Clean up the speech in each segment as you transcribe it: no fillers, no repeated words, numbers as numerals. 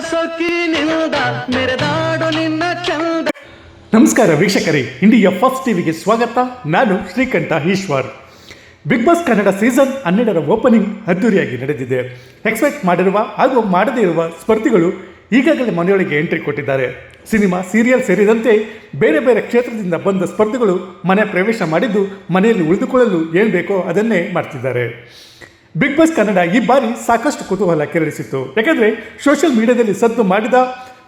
ಸೊಕ್ಕಿನಿಂದ ಮೆರೆದಾಡು ನಿನ್ನ ಚಂದ. ನಮಸ್ಕಾರ ವೀಕ್ಷಕರೇ, ಇಂಡಿಯಾ ಫಸ್ಟ್ ಟಿವಿಗೆ ಸ್ವಾಗತ. ನಾನು Srikanta Eshwar. Bigg Boss Kannada season 12ರ ಓಪನಿಂಗ್ ಅದ್ದೂರಿಯಾಗಿ ನಡೆದಿದೆ. ಎಕ್ಸ್ಪೆಕ್ಟ್ ಮಾಡಿರುವ ಹಾಗೂ ಮಾಡದೇ ಇರುವ ಸ್ಪರ್ಧಿಗಳು ಈಗಾಗಲೇ ಮನೆಯೊಳಗೆ ಎಂಟ್ರಿ ಕೊಟ್ಟಿದ್ದಾರೆ. ಸಿನಿಮಾ, ಸೀರಿಯಲ್ ಸೇರಿದಂತೆ ಬೇರೆ ಬೇರೆ ಕ್ಷೇತ್ರದಿಂದ ಬಂದ ಸ್ಪರ್ಧಿಗಳು ಮನೆ ಪ್ರವೇಶ ಮಾಡಿದ್ದು ಮನೆಯಲ್ಲಿ ಉಳಿದುಕೊಳ್ಳಲು ಏನು ಬೇಕೋ ಅದನ್ನೇ ಮಾಡ್ತಿದ್ದಾರೆ. ಬಿಗ್ ಬಾಸ್ ಕನ್ನಡ ಈ ಬಾರಿ ಸಾಕಷ್ಟು ಕುತೂಹಲ ಕೆರಳಿಸಿತ್ತು. ಯಾಕಂದರೆ ಸೋಷಿಯಲ್ ಮೀಡಿಯಾದಲ್ಲಿ ಸದ್ದು ಮಾಡಿದ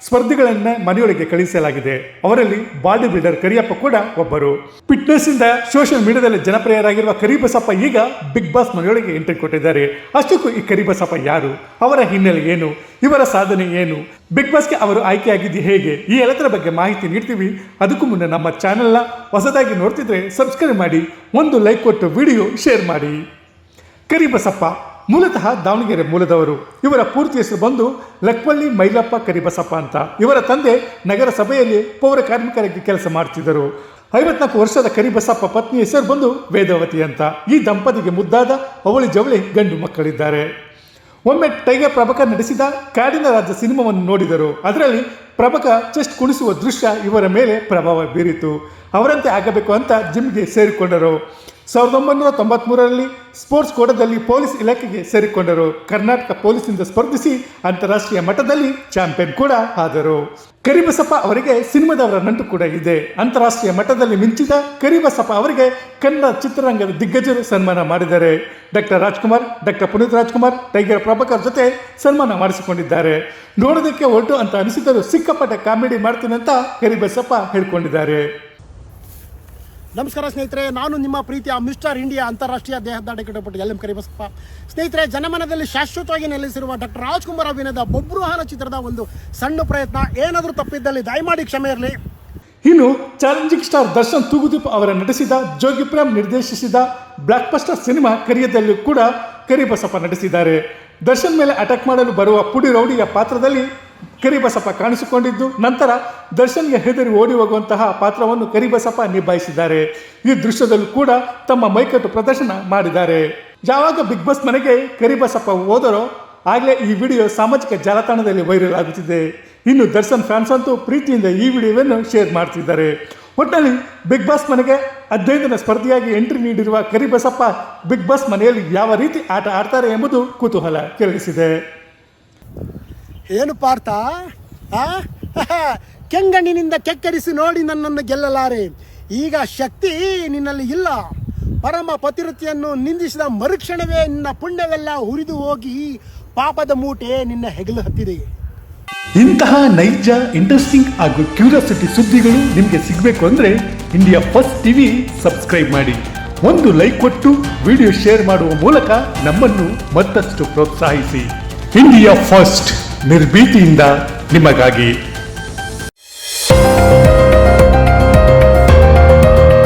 ಸ್ಪರ್ಧಿಗಳನ್ನ ಮನೆಯೊಳಗೆ ಕಳಿಸಲಾಗಿದೆ. ಅವರಲ್ಲಿ ಬಾಡಿ ಬಿಲ್ಡರ್ ಕರಿಯಪ್ಪ ಕೂಡ ಒಬ್ಬರು. ಫಿಟ್ನೆಸ್ ಇಂದ ಸೋಷಿಯಲ್ ಮೀಡಿಯಾದಲ್ಲಿ ಜನಪ್ರಿಯರಾಗಿರುವ ಕರಿಬಸಪ್ಪ ಈಗ ಬಿಗ್ ಬಾಸ್ ಮನೆಯೊಳಗೆ ಎಂಟ್ರಿ ಕೊಟ್ಟಿದ್ದಾರೆ. ಅಷ್ಟಕ್ಕೂ ಈ ಕರಿಬಸಪ್ಪ ಯಾರು, ಅವರ ಹಿನ್ನೆಲೆ ಏನು, ಇವರ ಸಾಧನೆ ಏನು, ಬಿಗ್ ಬಾಸ್ಗೆ ಅವರು ಆಯ್ಕೆಯಾಗಿದ್ದು ಹೇಗೆ, ಈ ಎಲ್ಲದರ ಬಗ್ಗೆ ಮಾಹಿತಿ ನೀಡ್ತೀವಿ. ಅದಕ್ಕೂ ಮುನ್ನ ನಮ್ಮ ಚಾನೆಲ್ನ ಹೊಸದಾಗಿ ನೋಡ್ತಿದ್ರೆ ಸಬ್ಸ್ಕ್ರೈಬ್ ಮಾಡಿ, ಒಂದು ಲೈಕ್ ಕೊಟ್ಟು ವಿಡಿಯೋ ಶೇರ್ ಮಾಡಿ. ಕರಿಬಸಪ್ಪ ಮೂಲತಃ ದಾವಣಗೆರೆ ಮೂಲದವರು. ಇವರ ಪೂರ್ತಿ ಹೆಸರು ಬಂದು ಲಕ್ವಳ್ಳಿ ಮೈಲಪ್ಪ ಕರಿಬಸಪ್ಪ ಅಂತ. ಇವರ ತಂದೆ ನಗರಸಭೆಯಲ್ಲಿ ಪೌರ ಕಾರ್ಮಿಕರಾಗಿ ಕೆಲಸ ಮಾಡ್ತಿದ್ದರು. 54 ವರ್ಷದ ಕರಿಬಸಪ್ಪ ಪತ್ನಿ ಹೆಸರು ಬಂದು ವೇದವತಿ ಅಂತ. ಈ ದಂಪತಿಗೆ ಮುದ್ದಾದ ಅವಳಿ ಜವಳಿ ಗಂಡು ಮಕ್ಕಳಿದ್ದಾರೆ. ಒಮ್ಮೆ ಟೈಗರ್ ಪ್ರಭಾಕರ್ ನಡೆಸಿದ ಕಾಡಿನ ರಾಜ್ಯ ಸಿನಿಮಾವನ್ನು ನೋಡಿದರು. ಅದರಲ್ಲಿ ಪ್ರಭಾಕರ್ ಚೆಸ್ಟ್ ಕುಣಿಸುವ ದೃಶ್ಯ ಇವರ ಮೇಲೆ ಪ್ರಭಾವ ಬೀರಿತು. ಅವರಂತೆ ಆಗಬೇಕು ಅಂತ ಜಿಮ್ಗೆ ಸೇರಿಕೊಂಡರು. 1993ರಲ್ಲಿ ಸ್ಪೋರ್ಟ್ಸ್ ಕೋಟಾದಲ್ಲಿ ಪೊಲೀಸ್ ಇಲಾಖೆಗೆ ಸೇರಿಕೊಂಡರು. ಕರ್ನಾಟಕ ಪೊಲೀಸಿಂದ ಸ್ಪರ್ಧಿಸಿ ಅಂತಾರಾಷ್ಟ್ರೀಯ ಮಟ್ಟದಲ್ಲಿ ಚಾಂಪಿಯನ್ ಕೂಡ ಆದರು. ಕರಿಬಸಪ್ಪ ಅವರಿಗೆ ಸಿನಿಮಾದವರ ನಂಟು ಕೂಡ ಇದೆ. ಅಂತಾರಾಷ್ಟ್ರೀಯ ಮಟ್ಟದಲ್ಲಿ ಮಿಂಚಿದ ಕರಿಬಸಪ್ಪ ಅವರಿಗೆ ಕನ್ನಡ ಚಿತ್ರರಂಗದ ದಿಗ್ಗಜರು ಸನ್ಮಾನ ಮಾಡಿದ್ದಾರೆ. Doctor Rajkumar, doctor Puneeth Rajkumar, tiger Prabhakar ಜೊತೆ ಸನ್ಮಾನ ಮಾಡಿಸಿಕೊಂಡಿದ್ದಾರೆ. ನೋಡೋದಕ್ಕೆ ಒಟ್ಟು ಅಂತ ಅನಿಸಿದರೂ ಸಿಕ್ಕಾಪಟ್ಟೆ ಕಾಮಿಡಿ ಮಾಡ್ತೀನಿ ಅಂತ ಕರಿಬಸಪ್ಪ ಹೇಳ್ಕೊಂಡಿದ್ದಾರೆ. ನಮಸ್ಕಾರ ಸ್ನೇಹಿತರೆ, ನಾನು ನಿಮ್ಮ ಪ್ರೀತಿಯ ಮಿಸ್ಟರ್ ಇಂಡಿಯಾ ಅಂತಾರಾಷ್ಟ್ರೀಯ ದೇಹದಾಢ್ಯಪಟ್ಟು ಎಲ್ ಎಂ ಕರಿಬಸಪ್ಪ. ಸ್ನೇಹಿತರೆ, ಜನಮನದಲ್ಲಿ ಶಾಶ್ವತವಾಗಿ ನೆಲೆಸಿರುವ ಡಾಕ್ಟರ್ ರಾಜ್ಕುಮಾರ್ ಅಭಿನಯದ ಬೊಬ್ರುವಾಹನ ಚಿತ್ರದ ಒಂದು ಸಣ್ಣ ಪ್ರಯತ್ನ. ಏನಾದರೂ ತಪ್ಪಿದ್ದಲ್ಲಿ ದಯಮಾಡಿ ಕ್ಷಮೆ ಇರಲಿ. ಇನ್ನು ಚಾಲೆಂಜಿಂಗ್ ಸ್ಟಾರ್ ದರ್ಶನ್ ತೂಗುದೀಪ್ ಅವರ ನಟಿಸಿದ ಜೋಗಿ ಪ್ರೇಮ್ ನಿರ್ದೇಶಿಸಿದ ಬ್ಲಾಕ್ ಬಸ್ಟರ್ ಸಿನಿಮಾ ಕರಿಯದಲ್ಲೂ ಕೂಡ ಕರಿಬಸಪ್ಪ ನಟಿಸಿದ್ದಾರೆ. ದರ್ಶನ್ ಮೇಲೆ ಅಟ್ಯಾಕ್ ಮಾಡಲು ಬರುವ ಪುಡಿ ರೌಡಿಯ ಪಾತ್ರದಲ್ಲಿ ಕರಿಬಸಪ್ಪ ಕಾಣಿಸಿಕೊಂಡಿದ್ದು, ನಂತರ ದರ್ಶನ್ಗೆ ಹೆದರಿ ಓಡಿ ಹೋಗುವಂತಹ ಪಾತ್ರವನ್ನು ಕರಿಬಸಪ್ಪ ನಿಭಾಯಿಸಿದ್ದಾರೆ. ಈ ದೃಶ್ಯದಲ್ಲೂ ಕೂಡ ತಮ್ಮ ಮೈಕಟ್ಟು ಪ್ರದರ್ಶನ ಮಾಡಿದ್ದಾರೆ. ಯಾವಾಗ ಬಿಗ್ ಬಾಸ್ ಮನೆಗೆ ಕರಿಬಸಪ್ಪ ಹೋದರೋ ಆಗಲೇ ಈ ವಿಡಿಯೋ ಸಾಮಾಜಿಕ ಜಾಲತಾಣದಲ್ಲಿ ವೈರಲ್ ಆಗುತ್ತಿದೆ. ಇನ್ನು ದರ್ಶನ್ ಫ್ಯಾನ್ಸ್ ಅಂತೂ ಪ್ರೀತಿಯಿಂದ ಈ ವಿಡಿಯೋವನ್ನು ಶೇರ್ ಮಾಡ್ತಿದ್ದಾರೆ. ಒಟ್ಟಿನಲ್ಲಿ ಬಿಗ್ ಬಾಸ್ ಮನೆಗೆ 15ನೇ ಸ್ಪರ್ಧಿಯಾಗಿ ಎಂಟ್ರಿ ನೀಡಿರುವ ಕರಿಬಸಪ್ಪ ಬಿಗ್ ಬಾಸ್ ಮನೆಯಲ್ಲಿ ಯಾವ ರೀತಿ ಆಟ ಆಡ್ತಾರೆ ಎಂಬುದು ಕುತೂಹಲ ಕೆರಳಿಸಿದೆ. ಏನು ಪಾರ್ಥ, ಕೆಂಗಣ್ಣಿನಿಂದ ಕೆಕ್ಕರಿಸಿ ನೋಡಿ ನನ್ನನ್ನು ಗೆಲ್ಲಲಾರೆ. ಈಗ ಶಕ್ತಿ ನಿನ್ನಲ್ಲಿ ಇಲ್ಲ. ಪರಮ ಪತಿವೃತ್ತಿಯನ್ನು ನಿಂದಿಸಿದ ಮರುಕ್ಷಣವೇ ನಿನ್ನ ಪುಣ್ಯವೆಲ್ಲ ಹುರಿದು ಹೋಗಿ ಪಾಪದ ಮೂಟೆ ನಿನ್ನ ಹೆಗಲು ಹತ್ತಿದೆ. ಇಂತಹ ನೈಜ, ಇಂಟ್ರೆಸ್ಟಿಂಗ್ ಹಾಗೂ ಕ್ಯೂರಿಯಾಸಿಟಿ ಸುದ್ದಿಗಳು ನಿಮಗೆ ಸಿಗಬೇಕು ಅಂದರೆ ಇಂಡಿಯಾ ಫಸ್ಟ್ ಟಿವಿ ಸಬ್ಸ್ಕ್ರೈಬ್ ಮಾಡಿ, ಒಂದು ಲೈಕ್ ಕೊಟ್ಟು ವಿಡಿಯೋ ಶೇರ್ ಮಾಡುವ ಮೂಲಕ ನಮ್ಮನ್ನು ಮತ್ತಷ್ಟು ಪ್ರೋತ್ಸಾಹಿಸಿ. ಇಂಡಿಯಾ ಫಸ್ಟ್, ನಿರ್ಭೀತಿಯಿಂದ ನಿಮಗಾಗಿ.